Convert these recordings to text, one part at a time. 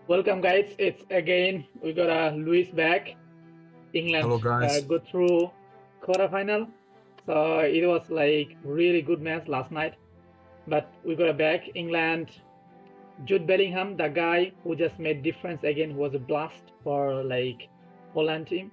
Welcome, guys. It's again we got Luis back. England Hello, guys. go through quarterfinal, so it was like really good match last night. But we got back. England. Jude Bellingham, the guy who just made difference again, was a blast for like Poland team.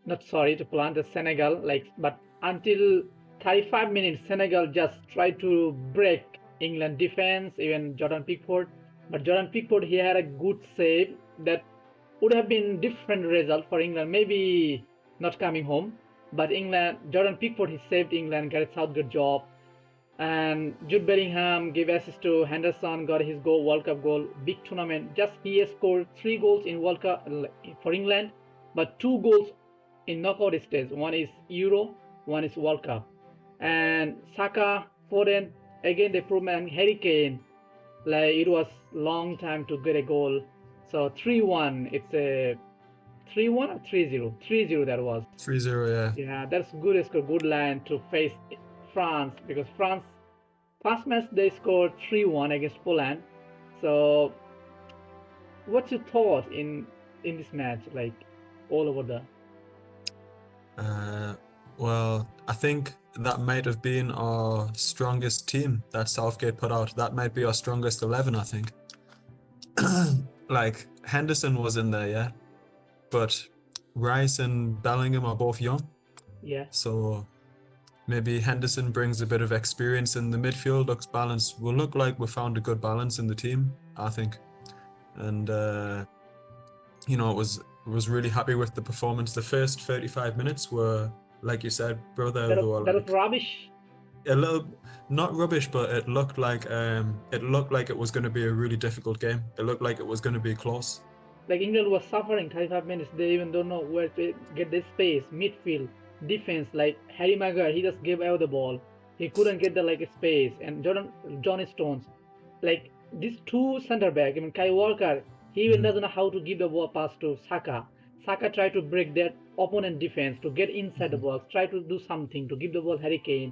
Not sorry to Poland, the Senegal. But until 35 minutes, Senegal just tried to break England defense, even Jordan Pickford. But Jordan Pickford, he had a good save that would have been different result for England. Maybe not coming home, but Jordan Pickford, he saved England. Gareth Southgate job, and Jude Bellingham gave assist to Henderson, got his World Cup goal, big tournament. Just he has scored 3 goals in World Cup for England, but 2 goals in knockout stage. One is Euro, one is World Cup. And Saka, Foden, again the improvement. Harry Kane, like it was long time to get a goal. So 3-1. It's a 3-1 or 3-0. 3-0 that was. 3-0, yeah. Yeah, that's good score, good line to face France, because France first match they scored 3-1 against Poland. So what's your thought in this match, like all over the Uh, well, I think that might have been our strongest team that Southgate put out. That might be our strongest 11, I think. Like, Henderson was in there, yeah, but Rice and Bellingham are both young. yeah. So maybe Henderson brings a bit of experience in the midfield, looks balanced. Will look like we found a good balance in the team, I think. And was really happy with the performance. The first 35 minutes were, like you said, brother, they were That was like rubbish. a little not rubbish, but it was going to be a really difficult game. It looked like it was going to be close. Like England was suffering 35 minutes. They even don't know where to get the space. Midfield, defense. Like Harry Maguire, he just gave out the ball. He couldn't get the like space. And John Stones, like these two center back. I mean, Kai Walker, he even Mhm. doesn't know how to give the ball pass to Saka. Saka tried to break their opponent defense to get inside the Mhm. box. Try to do something to give the ball Harry Kane.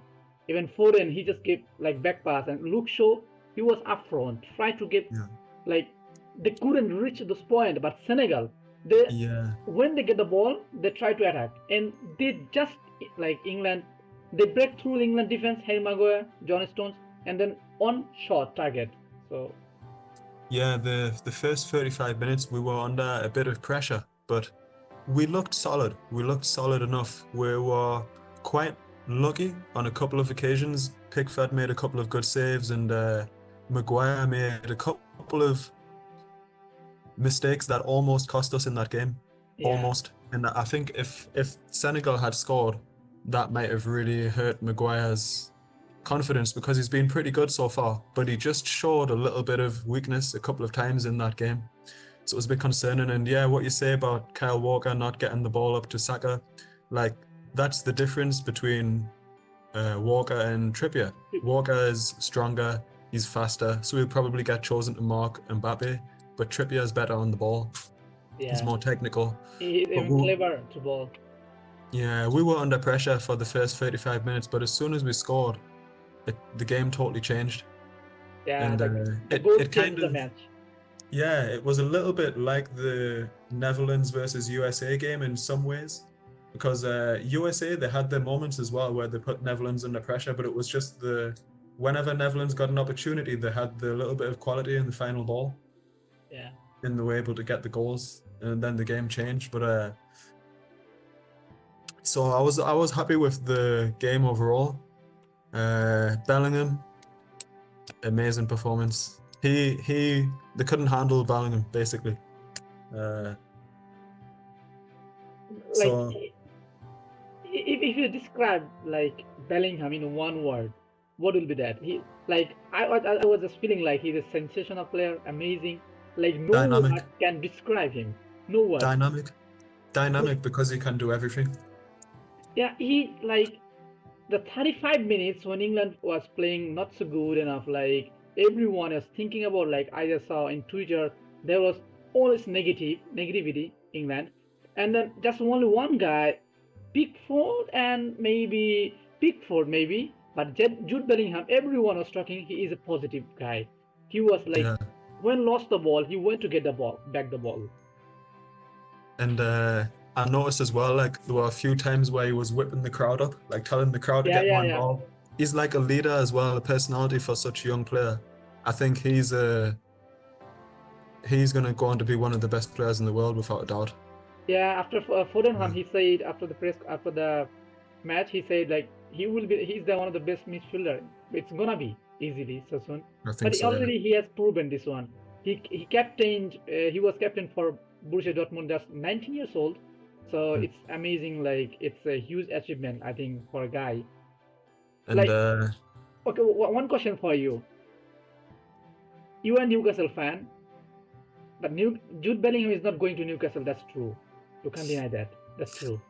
Even Foden, he just gave like back pass. And Luke Shaw, he was up front. Tried to give Yeah. like they couldn't reach this point. But Senegal, they Yeah. when they get the ball, they try to attack, and they just like England, they break through the England defense. Harry Maguire, John Stones, and then on shot target. So Yeah, the first 35 minutes we were under a bit of pressure, but we looked solid. We looked solid enough. We were quite lucky on a couple of occasions. Pickford made a couple of good saves, and Maguire made a couple of mistakes that almost cost us in that game. yeah, Almost. And I think if Senegal had scored, that might have really hurt Maguire's confidence, because he's been pretty good so far, but he just showed a little bit of weakness a couple of times in that game. So it was a bit concerning. And yeah, what you say about Kyle Walker not getting the ball up to Saka, like that's the difference between Walker and Trippier. Walker is stronger, he's faster, so he'll probably get chosen to mark Mbappe. But Trippier is better on the ball. He's yeah, more technical. he's But even clever to ball. yeah, we were under pressure for the first 35 minutes, but as soon as we scored, the game totally changed. Yeah, And the it goals it kind changed the of match. yeah, it was a little bit like the Netherlands versus USA game in some ways, because USA, they had their moments as well where they put Netherlands under pressure, but it was just whenever Netherlands got an opportunity, they had the little bit of quality in the final ball, Yeah, and they were able to get the goals, and then the game changed. But so I was happy with the game overall. Bellingham, amazing performance. They couldn't handle Bellingham basically. Uh, like so if you describe like Bellingham in one word, what will be that? He like I was just feeling like he's a sensational player, amazing. Like no dynamic, word can describe him. No word. dynamic, Because dynamic because he can do everything. yeah, he like the 35 minutes when England was playing not so good enough. Like everyone was thinking about, like I just saw in Twitter, there was always negativity England, and then just only one guy, Pickford maybe, but Jude Bellingham, everyone was talking. He is a positive guy. He was like Yeah, when lost the ball, he went to get the ball, back the ball. And I noticed as well, like there were a few times where he was whipping the crowd up, like telling the crowd to Yeah, get yeah, more yeah. involved. He's like a leader as well, a personality for such a young player. I think he's gonna go on to be one of the best players in the world without a doubt. Yeah, after Yeah, Foden, he said after the match, he said like he's the one of the best midfielder. It's gonna be easily so soon. I But think so. Yeah. already he has proven this one. He captained. He was captain for Borussia Dortmund, just 19 years old. So Mm. it's amazing. Like it's a huge achievement, I think, for a guy. And Like okay, one question for you. You are a Newcastle fan, but Jude Bellingham is not going to Newcastle. That's true. You can't deny that. That's true.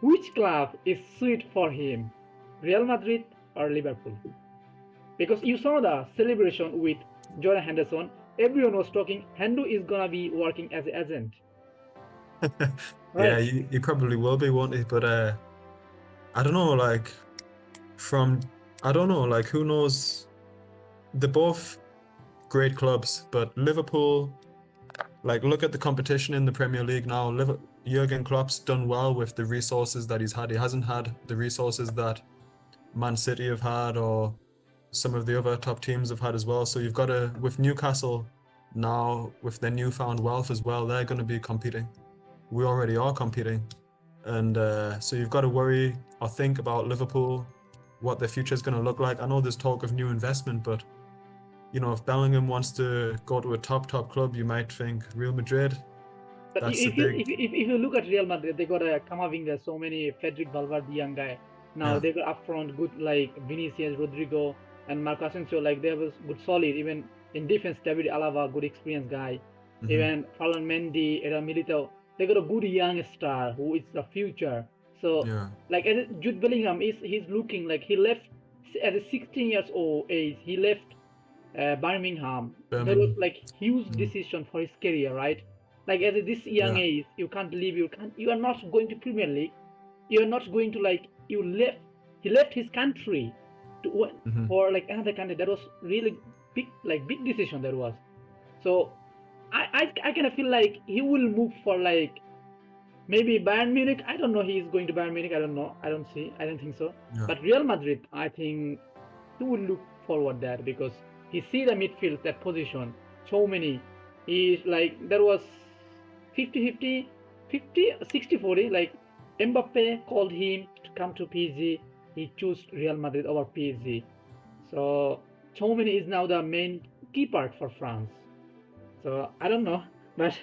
Which club is suited for him? Real Madrid or Liverpool? Because you saw the celebration with Jordan Henderson. Everyone was talking. Hendu is gonna be working as an agent, yeah, right? he probably will be, won't he? But I don't know, like from I don't know, like who knows? They're both great clubs, but Liverpool, like look at the competition in the Premier League now. Jurgen Klopp's done well with the resources that he's had. He hasn't had the resources that Man City have had or some of the other top teams have had as well. So you've got to, with Newcastle now, with their newfound wealth as well, they're going to be competing. We already are competing. And so you've got to worry or think about Liverpool, what their future is going to look like. I know there's talk of new investment, but if Bellingham wants to go to a top club, you might think Real Madrid. But That's a if you big, if you look at Real Madrid, they got a Kamavinga, so many Federic Valverde, young guy. Now yeah. they got up front good like Vinicius, Rodrigo, and Marco Asensio. Like they was good, solid. Even in defense, David Alaba, good experienced guy. Hmm. Even Ferland Mendy, Era Militao. They got a good young star who is the future. So Yeah. like as Jude Bellingham he's looking like he left at a 16 years old age. He left Birmingham. That was Birmingham. like huge Mm. decision for his career, right? Like at this young Yeah. age, you can't leave. You are not going to Premier League. You are not going to like. You left. He left his country to Hmm. for like another country. That was really big decision. That was. So I kind of feel like he will move for like maybe Bayern Munich. I don't know. He is going to Bayern Munich. I don't know. I don't see. I don't think so. Yeah. But Real Madrid, I think he will look forward there because he see the midfield that position so many. He's like there was 50-50, 50 60-40. Like Mbappe called him to come to PSG. He chose Real Madrid over PSG. So many is now the main key part for France. So I don't know, but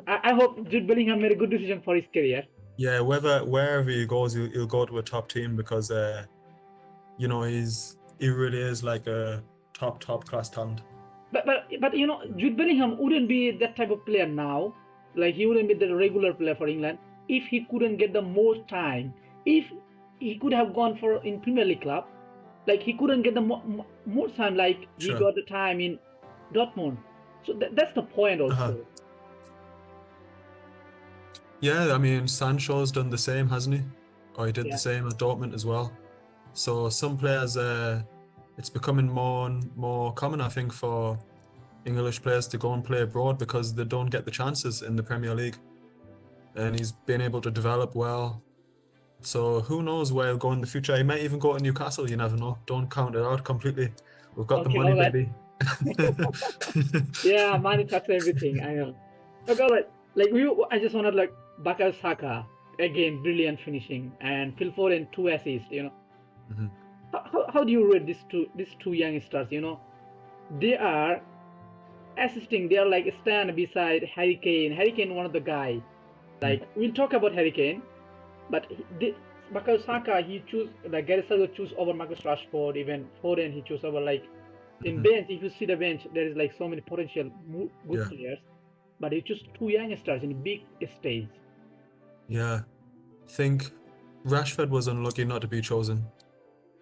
I hope Jude Bellingham made a good decision for his career. Yeah. Wherever he goes, he'll go to a top team because he really is like a top class talent. But Jude Bellingham wouldn't be that type of player now. Like he wouldn't be the regular player for England if he couldn't get the more time. If he could have gone for in Premier League club, like he couldn't get the more time like he Sure. got the time in Dortmund. So that's the point Uh-huh. also. Yeah, I mean Sancho's done the same, hasn't he? Or he did the Yeah. same at Dortmund as well. So some players, it's becoming more and more common, I think, for English players to go and play abroad because they don't get the chances in the Premier League. And he's been able to develop well. So who knows where he'll go in the future? He might even go to Newcastle. You never know. Don't count it out completely. We've got the Okay, money, all right. baby. Yeah, money talks everything. I know. Okay, all right. Like I just wanted like Bakar Saka again, brilliant finishing, and Phil Foden 2 assists. Mhm. How do you rate these two young stars? They are assisting. They are like stand beside Harry Kane. Harry Kane, one of the guy. Mm. Like we'll talk about Harry Kane, but Bakar Saka he choose like Gareth Southgate choose over Marcus Rashford. Even Foden he choose over like in Mhm. bench. If you see the bench, there is like so many potential good Yeah, players, but he choose two young stars in big stage. yeah. I think Rashford was unlucky not to be chosen.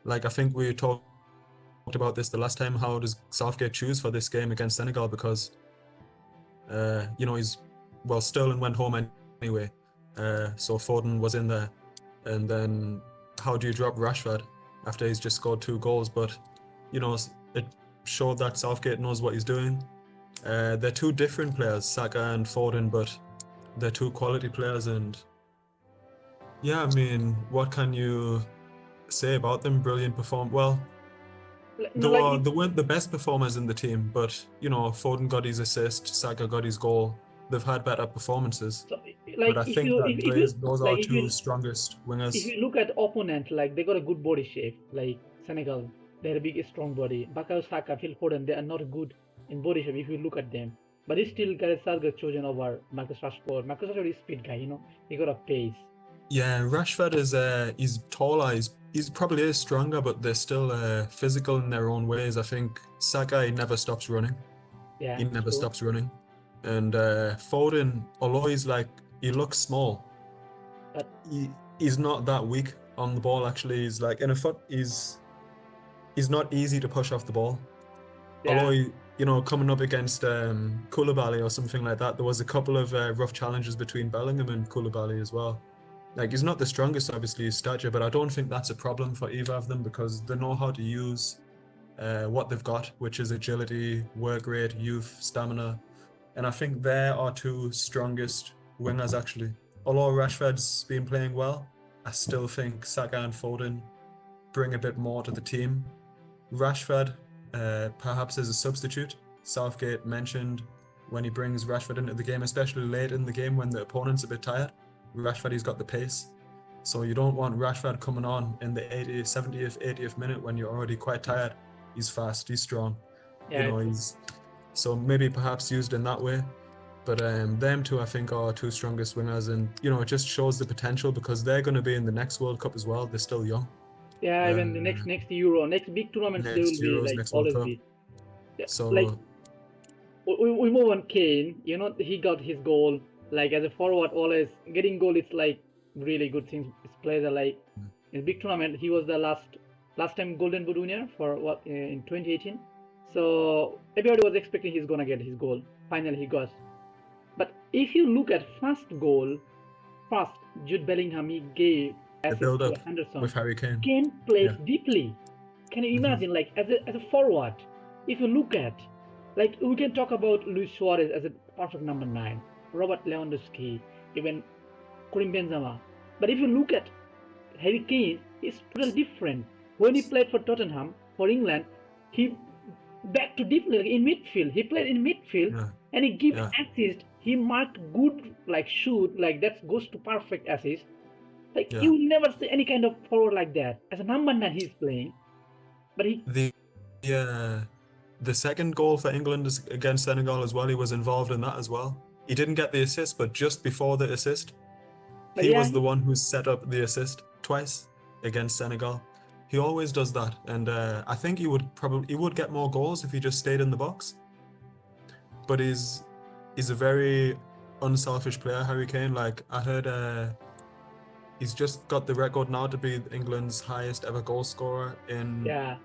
Like I think we talked about this the last time. How does Southgate choose for this game against Senegal? Because he's Sterling went home anyway, so Foden was in there, and then how do you drop Rashford after he's just scored 2 goals? But it showed that Southgate knows what he's doing. They're two different players, Saka and Foden, but they're two quality players. And yeah, I mean, what can you say about them? Brilliant perform. Well, No, like if, they weren't the best performers in the team, but you know, Foden got his assist, Saka got his goal. They've had better performances, so, but like I if think you that if you those like are two strongest if wingers. you look at opponent, like they got a good body shape, like Senegal, they have a big strong body. Bukayo Saka, Phil Foden, they are not good in body shape if you look at them. But it's still Gareth Southgate chosen over Marcus Rashford. Marcus Rashford is speed guy, he got a pace. Yeah, Rashford is he's taller, he's probably is stronger, but they're still physical in their own ways. I think Saka he never stops running. Yeah, He never true. stops running. And Foden, although he looks small, But he's not that weak on the ball. Actually, he's like in a foot. He's not easy to push off the ball. Although yeah, you know, coming up against Koulibaly or something like that, there was a couple of rough challenges between Bellingham and Koulibaly as well. Like he's not the strongest, obviously, his stature, but I don't think that's a problem for either of them because they know how to use what they've got, which is agility, work rate, youth, stamina. And I think they are two strongest wingers actually. Although Rashford's been playing well, I still think Saka and Foden bring a bit more to the team. Rashford, perhaps as a substitute. Southgate mentioned when he brings Rashford into the game, especially late in the game when the opponent's a bit tired. Rashford, he's got the pace. So you don't want Rashford coming on in the 80th, 70th, 80th minute when you're already quite tired. He's fast, he's strong. You yeah, know, he's so maybe perhaps used in that way. But them two, I think, are two strongest wingers, and you know, it just shows the potential because they're going to be in the next World Cup as well. They're still young. yeah. Even the Uh, next Euro, next big tournaments, they next will be Euros, like next World always Cup. be. Yeah, like So we move on Kane. He got his goal. Like as a forward, always getting goal. It's like really good things. His players are like in big tournament. He was the last time Golden Boot winner for what in 2018. So everybody was expecting he's gonna get his goal. Finally, he got. But if you look at first goal, first Jude Bellingham he gave the assist build to up Henderson. with Harry Kane. Kane plays Yeah. deeply. Can you Hmm. imagine, like as a forward, if you look at, like we can talk about Luis Suarez as a perfect number 9, Robert Lewandowski, even Karim Benzema. But if you look at Harry Kane, he's totally different. When he played for Tottenham, for England, he back to deeply like in midfield. He played in midfield Yeah. and he give Yeah. assist. He marked good like shoot like that goes to perfect assist. Like Yeah. you will never see any kind of forward like that. As a number 9 he's playing, but he The uh, the second goal for England is against Senegal as well. He was involved in that as well. He didn't get the assist, but just before the assist, but he yeah was the one who set up the assist twice against Senegal. He always does that, and I think he would get more goals if he just stayed in the box. But he's a very unselfish player, Harry Kane. Like I heard, he's just got the record now to be England's highest ever goal scorer in yeah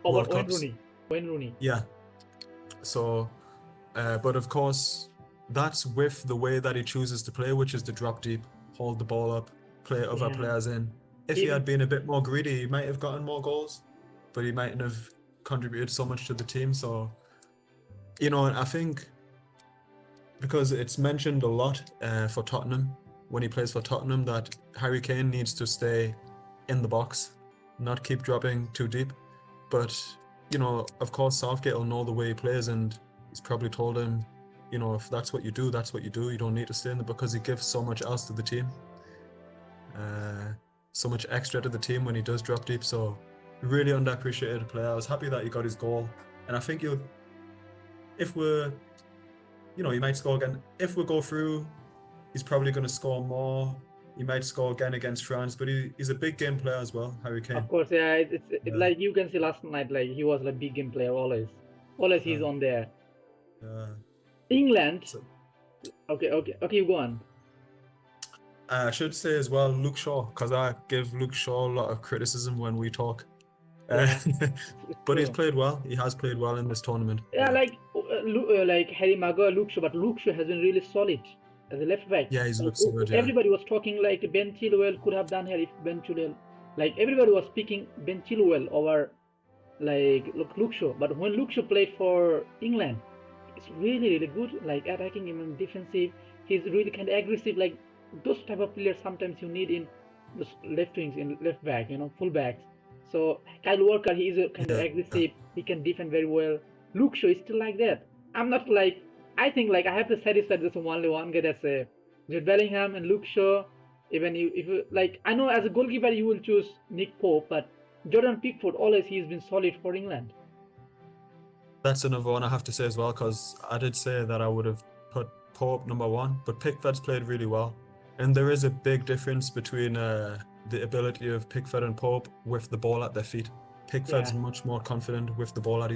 over World Cups. Wayne Rooney. Yeah. So, but of course, that's with the way that he chooses to play, which is to drop deep, hold the ball up, play other Yeah, players in. If he even had been a bit more greedy, he might have gotten more goals, but he mightn't have contributed so much to the team. So, you know, I think because it's mentioned a lot for Tottenham when he plays for Tottenham that Harry Kane needs to stay in the box, not keep dropping too deep. But you know, of course, Southgate will know the way he plays, and he's probably told him, you know, if that's what you do, that's what you do. You don't need to stay in there because he gives so much else to the team, uh, so much extra to the team when he does drop deep. So really underappreciated player. I was happy that he got his goal, and I think he'll, if we're, you know, he might score again. If we go through, he's probably going to score more. He might score again against France, but he's a big game player as well, Harry Kane. of course yeah Yeah, like you can see last night like he was like big game player always yeah, he's on there. yeah. England. So, Okay, you go on. I should say as well, Luke Shaw, because I give Luke Shaw a lot of criticism when we talk. Uh, Yeah, it's but he's true. played well. He has played well in this tournament. Yeah, Yeah, like Harry Maguire, Luke Shaw, but Luke Shaw has been really solid as a left back. yeah, he's Like looked solid. Yeah, everybody was talking like Ben Chilwell could have done here if Ben Chilwell, like everybody was speaking Ben Chilwell over like Luke Shaw. But when Luke Shaw played for England, it's really good. Like attacking, even defensive. He's really kind of aggressive. Like those type of players sometimes you need in those left wings, in left back, full backs. So Kyle Walker, he is a kind of Yeah. aggressive. He can defend very well. Luke Shaw is still like that. I'm not like I think like I have to satisfy this only one guy, that's Jude Bellingham and Luke Shaw. Even if you like, I know as a goalkeeper you will choose Nick Pope, but Jordan Pickford always he's been solid for England. That's another one I have to say as well, because I did say that I would have put Pope number one, but Pickford's played really well. And there is a big difference between the ability of Pickford and Pope with the ball at their feet. Pickford's Yeah, much more confident with the ball at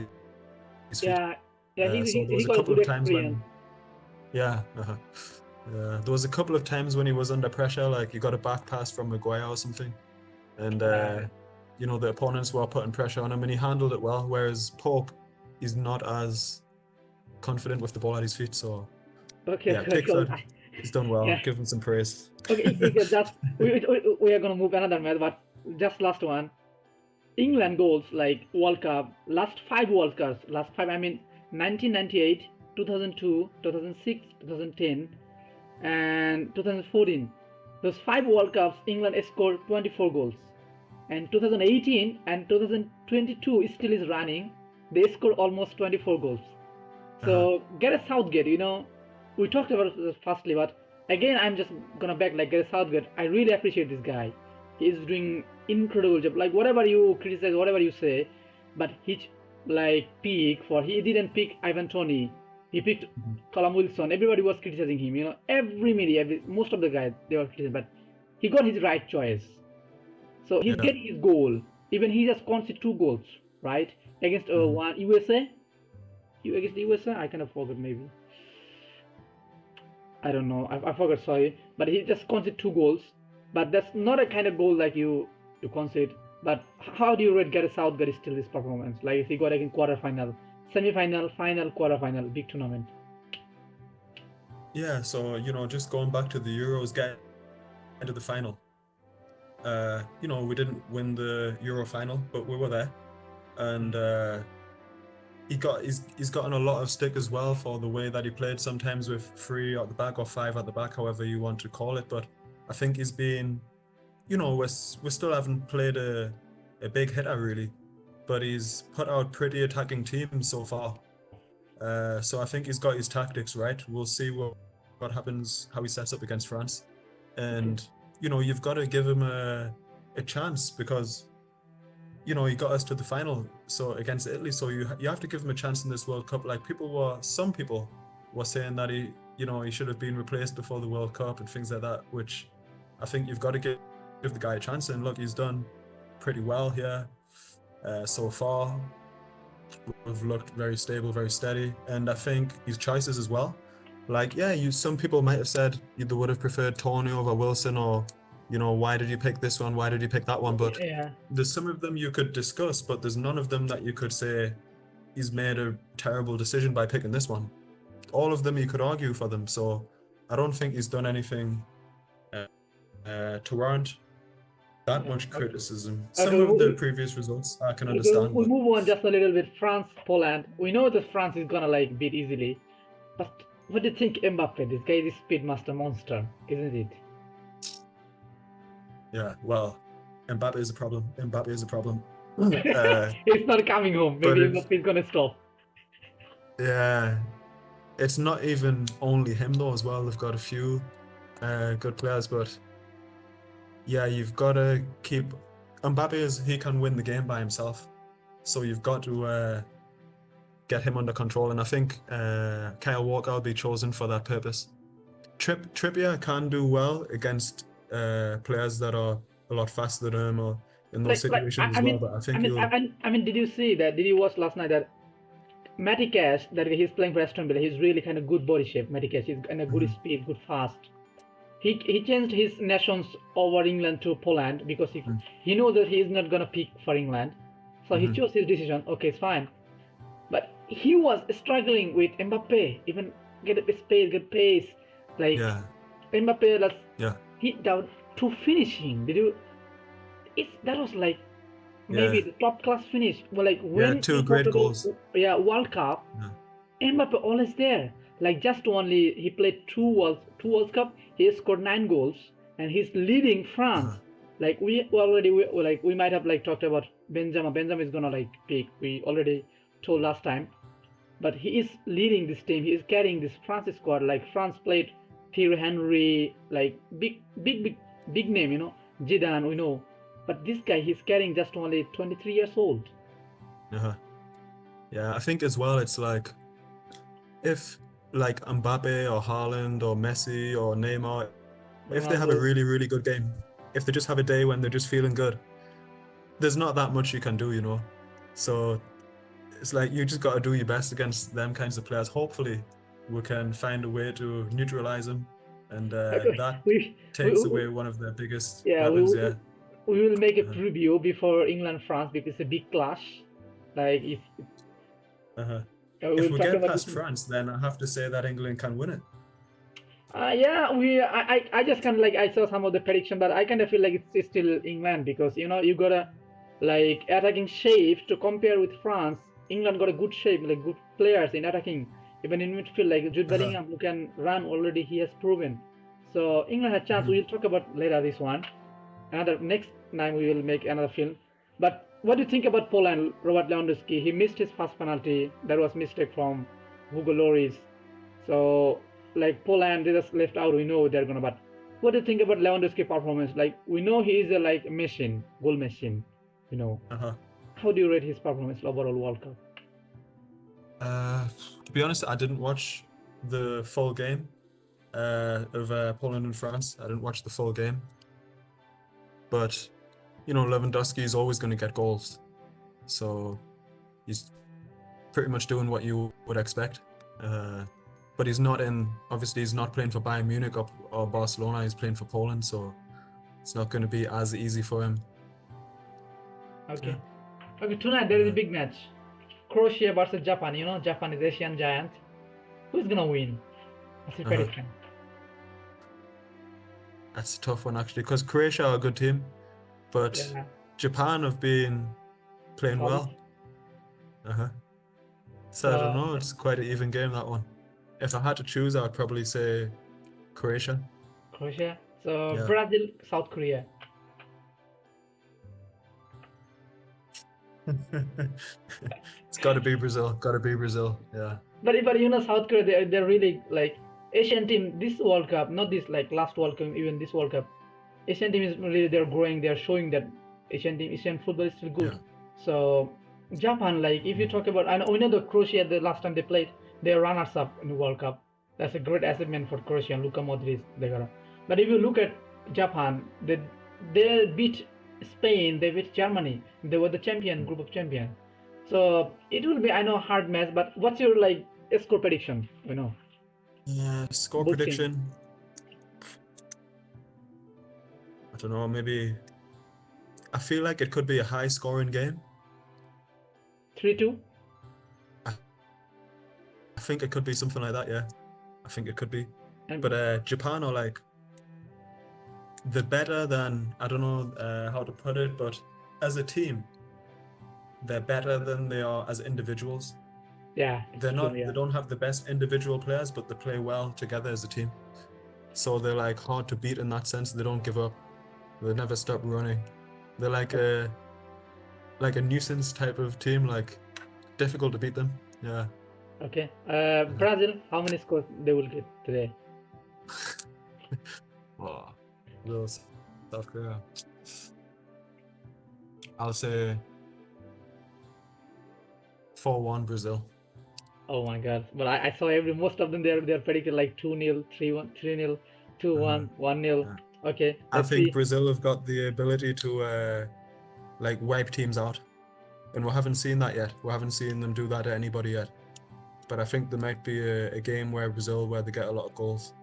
his feet. yeah, yeah. So there He was a got a couple good of times experience. when, yeah, there was a couple of times when he was under pressure, like he got a back pass from Maguire or something, and Yeah, the opponents were putting pressure on him, and he handled it well. Whereas Pope, he's not as confident with the ball at his feet. So okay, yeah, okay, okay. Pickford, he's done well. Yeah, Give him some praise. okay. Just we are gonna move another match, but just last one. England goals like World Cup, last five World Cups, last five, I mean 1998, 2002, 2006, 2010, and 2014. Those five World Cups, England scored 24 goals. And 2018 and 2022 still is running. They scored almost 24 goals. Uh-huh. So Gareth Southgate, we talked about this firstly, but again, I'm just gonna back like Gareth Southgate. I really appreciate this guy. He is doing incredible job. Like whatever you criticize, whatever you say, but his like pick for he didn't pick Ivan Toney. He picked Mhm. Callum Wilson. Everybody was criticizing him. Every media, most of the guys they were criticizing, but he got his right choice. So he's Yeah. getting his goal. Even he just conceded two goals, right? Against Mhm. one USA. You against the USA? I kind of forgot maybe. I don't know. I forgot. Sorry, but he just conceded two goals. But that's not a kind of goal like you concede. But how do you rate Gareth Southgate still this performance? Like if he got again quarter-final, semi-final, final, quarter-final, big tournament. Yeah. So just going back to the Euros, getting to the final. We didn't win the Euro final, but we were there, and he's gotten a lot of stick as well for the way that he played. Sometimes with three at the back or five at the back, however you want to call it. But I think he's been, we still haven't played a big hitter really, but he's put out pretty attacking teams so far. So I think he's got his tactics right. We'll see what happens, how he sets up against France, Okay. and you've got to give him a chance, because he got us to the final so against Italy. So you have to give him a chance in this World Cup. Like some people were saying that he should have been replaced before the World Cup and things like that, which I think you've got to give the guy a chance. And look, he's done pretty well here so far. We've looked very stable, very steady, and I think his choices as well. Like, yeah, some people might have said they would have preferred Tony over Wilson, or why did you pick this one? Why did you pick that one? But Yeah. there's some of them you could discuss, but there's none of them that you could say he's made a terrible decision by picking this one. All of them you could argue for them. So I don't think he's done anything uh, to warrant that Yeah. much criticism. Okay. Some of the previous results I can Okay. understand, We but move on just a little bit. France, Poland. We know that France is gonna like beat easily, but what do you think Mbappe? This guy is a speedmaster monster, isn't it? yeah, well, Mbappe is a problem. Mbappe is a problem. uh, He's not coming home. but Maybe if Mbappe is gonna stop. yeah, it's not even only him though as well. They've got a few good players, but yeah, you've got to keep he can win the game by himself. So you've got to get him under control, and I think Kyle Walker will be chosen for that purpose. Trippier can do well against players that are a lot faster than him, or in those I, situations as I well. mean, But I I think mean, he'll. I mean, did you see that? Did you watch last night that Matty Cash, that he's playing for Aston Villa? He's really kind of good body shape. Matty Cash, he's kind of good Mhm, speed, good fast. He changed his nations over England to Poland because mhm, he knows that he is not gonna pick for England, so he mhm. chose his decision. Okay, it's fine. But he was struggling with Mbappe, even get a space, get pace. Like Yeah, Mbappe, yeah, hit down to finishing. Did you? That was like maybe Yeah, the top class finish. Well, like yeah, when two you talk great about goals. World Cup, Yeah. Mbappe always there. Like just only he played two World Cup. He scored 9 goals and he's leading France. Uh-huh. Like we might have like talked about Benzema. Benzema is gonna like peak. We already told last time, but he is leading this team. He is carrying this France squad. Like France played Thierry Henry, like big name, Zidane, we know. But this guy, he's carrying just only 23 years old. Uh-huh. Yeah, I think as well it's like if like Mbappe or Haaland or Messi or Neymar, if they have a Ronaldo. really, really good game, if they just have a day when they're just feeling good, there's not that much you can do, you know. So it's like you just got to do your best against them kinds of players. Hopefully, we can find a way to neutralize them, and that we, takes we, away one of their biggest yeah, weapons. Yeah. we will make a Uh-huh. preview before England France because it's a big clash. Like if Uh-huh. we If will we talk get about this. past France, then I have to say that England can win it. Yeah, I just kind of like I saw some of the prediction, but I kind of feel like it's still England because you got a like attacking shape to compare with France. England got a good shape, like good players in attacking, even in midfield, like Jude Uh-huh. Bellingham who can run already. He has proven. So England had chance. Mhm. We'll talk about later this one. Another next time we will make another film. But what do you think about Poland? Robert Lewandowski, he missed his first penalty. That was mistake from Hugo Lloris. So like Poland, they just left out. We know they're gonna. But what do you think about Lewandowski performance? Like we know he is a like machine, goal machine. You know, Uh-huh. how do you rate his performance overall World Cup? Uh, to be honest, I didn't watch the full game of Poland and France. I didn't watch the full game, but Lewandowski is always going to get goals, so he's pretty much doing what you would expect. Uh, but he's not in. Obviously, he's not playing for Bayern Munich or Barcelona. He's playing for Poland, so it's not going to be as easy for him. Yeah. Okay. Okay, tonight there is a Uh, big match. Croatia versus Japan. Japan is Asian giant. Who's gonna win? What's your uh-huh. prediction? That's a tough one actually, because Croatia are a good team, but Yeah, Japan have been playing solid. well. Uh-huh. So I don't So know. It's quite an even game, that one. If I had to choose, I would probably say Croatia. Croatia. So Yeah. Brazil, South Korea. It's got to be Brazil. Got to be Brazil. Yeah. But South Korea, they're really like Asian team. This World Cup, not this like last World Cup, even this World Cup. Asian team is really they're growing. They're showing that Asian football is still good. Yeah. So Japan, like if you talk about, I know we know the Croatia the last time they played, they're runners up in the World Cup. That's a great achievement for Croatia and Luka Modric. They got. But if you look at Japan, they beat Spain, they beat Germany. They were the champion, group of champion. So it will be I know hard match. But what's your like score prediction? Score Both teams. prediction. I don't know. Maybe I feel like it could be a high scoring game. 3-2. I, I think it could be something like that. Yeah. I think it could be. And But Japan are like they're better than I don't know how to put it, but as a team, they're better than they are as individuals. yeah, it's They're true. not. Yeah. They don't have the best individual players, but they play well together as a team. So they're like hard to beat in that sense. They don't give up. They never stop running. They're like a nuisance type of team. Like difficult to beat them. Yeah. Okay. Uh, Brazil, how many scores they will get today? oh, those South Korea. I'll say 4-1 Brazil. Oh my God! But I saw most of them they're predicted like 2-0, 3-1, 3-0, Uh-huh. 2-1, 1-0. Yeah. Okay, I let's think see. Brazil have got the ability to like wipe teams out, and we haven't seen that yet. We haven't seen them do that to anybody yet. But I think there might be a game where Brazil where they get a lot of goals.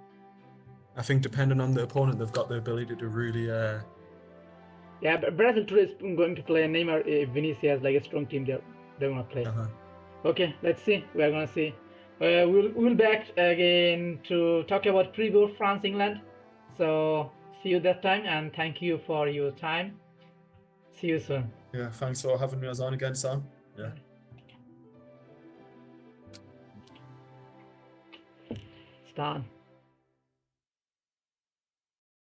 I think depending on the opponent, they've got the ability to really. Yeah, but Brazil today is going to play Neymar, Vinicius like a strong team. They're gonna play. Uh-huh. Okay, let's see. We are gonna see. We'll back again to talk about preview France England. So see you that time and thank you for your time. See you soon. Yeah, thanks for having me on again, Sam. Yeah. It's done.